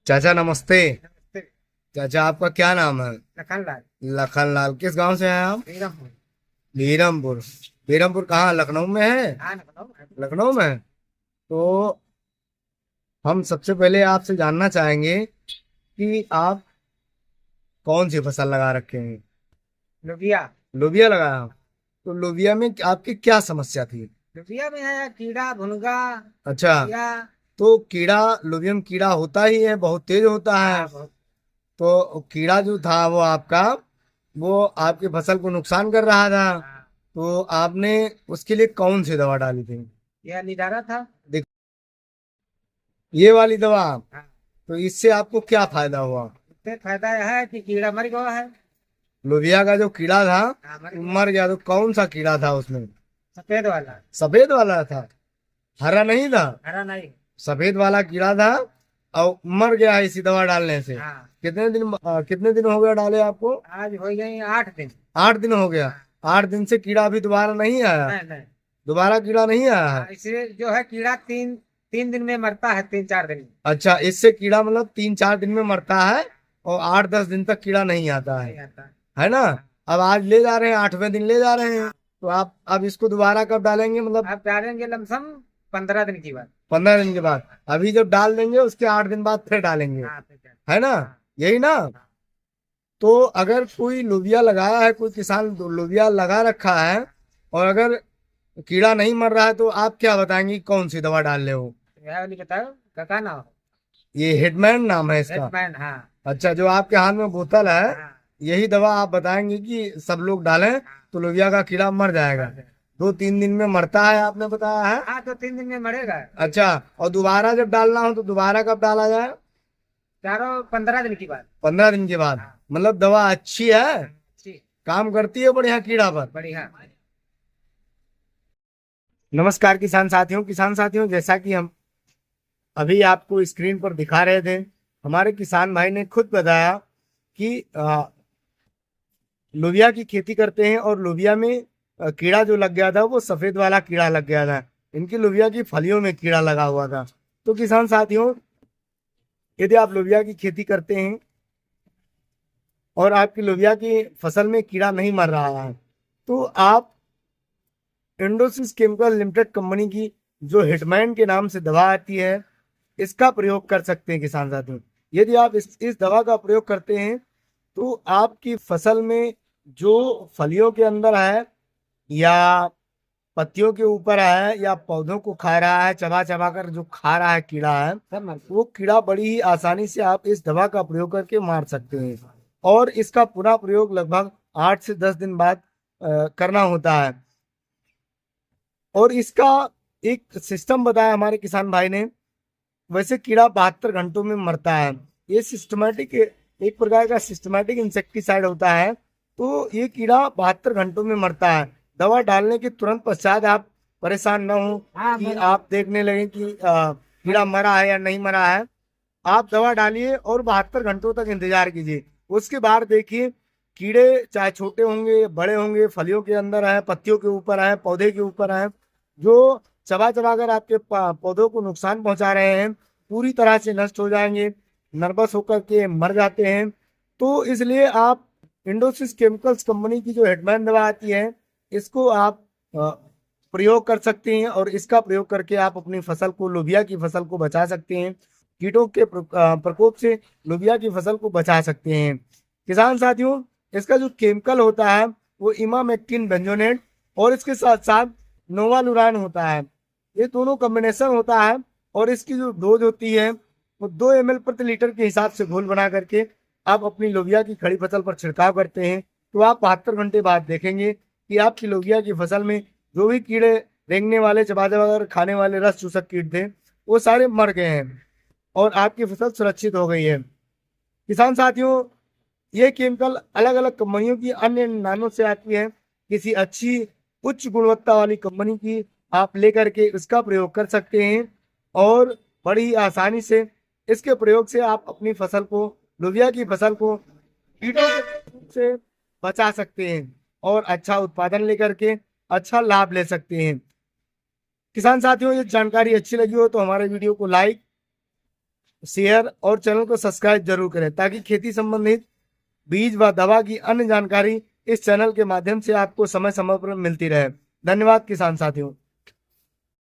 चाचा नमस्ते। नमस्ते। चाचा आपका क्या नाम है? लखनलाल। लखनलाल। किस गांव से हैं आप? श्रीरामपुर। बीरमपुर। बीरमपुर कहाँ, लखनऊ में है? हाँ, लखनऊ है। लखनऊ में है। तो हम सबसे पहले आपसे जानना चाहेंगे कि आप कौन सी फसल लगा रखे हैं? लोबिया। लोबिया लगाया हो? तो लोबिया में आपकी क्या समस्या थी? लोबिया में है कीड़ा भुनगा। अच्छा। या। तो कीड़ा, लोबिया में कीड़ा होता ही है, बहुत तेज होता है। हाँ, बहुत। तो कीड़ा जो था वो आपका, वो आपकी फसल को नुकसान कर रहा था। हाँ। तो आपने उसके लिए कौन सी दवा डाली थी? यह निदारा था। देख, ये वाली दवा। हाँ। तो इससे आपको क्या फायदा हुआ? इससे फायदा यह है कि कीड़ा मर गया है। लोबिया का जो कीड़ा था हाँ, मर वो गया। मर गया। तो कौन सा कीड़ा था उसमें? सफेद वाला। सफेद वाला था? हरा नहीं था? हरा नहीं। सफेद वाला कीड़ा था और मर गया है इसी दवा डालने से। हाँ। कितने दिन हो गया डाले आपको? आज हो गए 8 दिन। 8 दिन हो गया। हाँ। 8 दिन से कीड़ा अभी दोबारा नहीं आया? नहीं, नहीं। दोबारा कीड़ा नहीं आया है? हाँ, इसलिए जो है कीड़ा तीन तीन दिन में मरता है, 3-4 दिन में। अच्छा, इससे कीड़ा मतलब 3-4 दिन में मरता है और 8-10 दिन तक कीड़ा नहीं आता नहीं आता। है ना? अब आज ले जा रहे हैं, 8वें दिन ले जा रहे हैं। तो आप अब इसको दोबारा कब डालेंगे, मतलब? अब डालेंगे लमसम 15 दिन की बात। 15 दिन के बाद। अभी जब डाल देंगे उसके 8 दिन बाद फिर डालेंगे, हाँ, तो क्या। है ना? हाँ। यही ना? हाँ। तो अगर कोई लोबिया लगाया है, कोई किसान लोबिया लगा रखा है और अगर कीड़ा नहीं मर रहा है, तो आप क्या बताएंगे कौन सी दवा डाल रहे हो? यह वाली बताओ। का नाम हो? ये हिटमैन नाम है इसका? हेडमैन, हाँ। अच्छा, जो आपके हाथ में बोतल है, हाँ। यही दवा आप बताएंगे कि सब लोग डालें तो लोबिया का कीड़ा मर जाएगा? 2-3 दिन में मरता है आपने बताया है। हाँ, तो 3 दिन में मरेगा। अच्छा, और दोबारा जब डालना हो तो दोबारा कब डाला जाए? चारों 15 दिन की बात। 15 दिन के बाद। हाँ। मतलब दवा अच्छी है, ठीक। काम करती है बढ़िया कीड़ा पर। बढ़िया। नमस्कार किसान साथियों, जैसा कि हम अभी आपको स्क्रीन पर दिखा रहे थे, हमारे किसान भाई ने खुद बताया कि लोबिया की खेती करते हैं और लोबिया में कीड़ा जो लग गया था वो सफेद वाला कीड़ा लग गया था। इनकी लोबिया की फलियों में कीड़ा लगा हुआ था। तो किसान साथियों, यदि आप लोबिया की खेती करते हैं और आपकी लोबिया की फसल में कीड़ा नहीं मर रहा है, तो आप इंडोसिस केमिकल लिमिटेड कंपनी की जो हिटमैन के नाम से दवा आती है, इसका प्रयोग कर सकते हैं किसान साथियों। यदि आप इस दवा का प्रयोग करते हैं तो आपकी फसल में जो फलियों के अंदर है या पत्तियों के ऊपर है या पौधों को खा रहा है, चबा चबा कर जो खा रहा है कीड़ा है, वो कीड़ा बड़ी ही आसानी से आप इस दवा का प्रयोग करके मार सकते हैं। और इसका पुनः प्रयोग लगभग 8 से 10 दिन बाद करना होता है। और इसका एक सिस्टम बताया हमारे किसान भाई ने। वैसे कीड़ा 72 घंटों में मरता है। ये सिस्टमेटिक, एक प्रकार का सिस्टमेटिक इंसेक्टिसाइड होता है। तो ये कीड़ा 72 घंटों में मरता है। दवा डालने के तुरंत पश्चात आप परेशान न हो हाँ, कि आप देखने लगे कि कीड़ा मरा है या नहीं मरा है। आप दवा डालिए और 72 घंटों तक इंतजार कीजिए। उसके बाद देखिए, कीड़े चाहे छोटे होंगे बड़े होंगे, फलियों के अंदर है, पत्तियों के ऊपर है, पौधे के ऊपर है, जो चबा चबा कर आपके पौधों को नुकसान पहुंचा रहे हैं, पूरी तरह से नष्ट हो जाएंगे, नर्वस होकर के मर जाते हैं। तो इसलिए आप इंडोसिस केमिकल्स कंपनी की जो हेडमैन दवा आती है, इसको आप प्रयोग कर सकते हैं और इसका प्रयोग करके आप अपनी फसल को, लोबिया की फसल को बचा सकते हैं। कीटों के प्रकोप से लोबिया की फसल को बचा सकते हैं। किसान साथियों, इसका जो केमिकल होता है वो इमामेक्टिन बेंजोनेट और इसके साथ साथ नोवालुरान होता है। ये दोनों कॉम्बिनेशन होता है और इसकी जो डोज होती है वो 2 ml प्रति लीटर के हिसाब से घोल बना करके आप अपनी लोबिया की खड़ी फसल पर छिड़काव करते हैं। तो आप 72 घंटे बाद देखेंगे कि आपकी लोबिया की फसल में जो भी कीड़े, रेंगने वाले, चबा चबा कर खाने वाले रस चूसक कीट थे, वो सारे मर गए हैं और आपकी फसल सुरक्षित हो गई है। किसान साथियों, ये केमिकल अलग अलग कंपनियों की अन्य नामों से आती है। किसी अच्छी उच्च गुणवत्ता वाली कंपनी की आप लेकर के इसका प्रयोग कर सकते हैं और बड़ी ही आसानी से इसके प्रयोग से आप अपनी फसल को, लोबिया की फसल को कीटों से बचा सकते हैं और अच्छा उत्पादन लेकर के अच्छा लाभ ले सकते हैं। किसान साथियों, ये जानकारी अच्छी लगी हो तो हमारे वीडियो को लाइक शेयर और चैनल को सब्सक्राइब जरूर करें, ताकि खेती संबंधित बीज व दवा की अन्य जानकारी इस चैनल के माध्यम से आपको समय समय पर मिलती रहे। धन्यवाद किसान साथियों।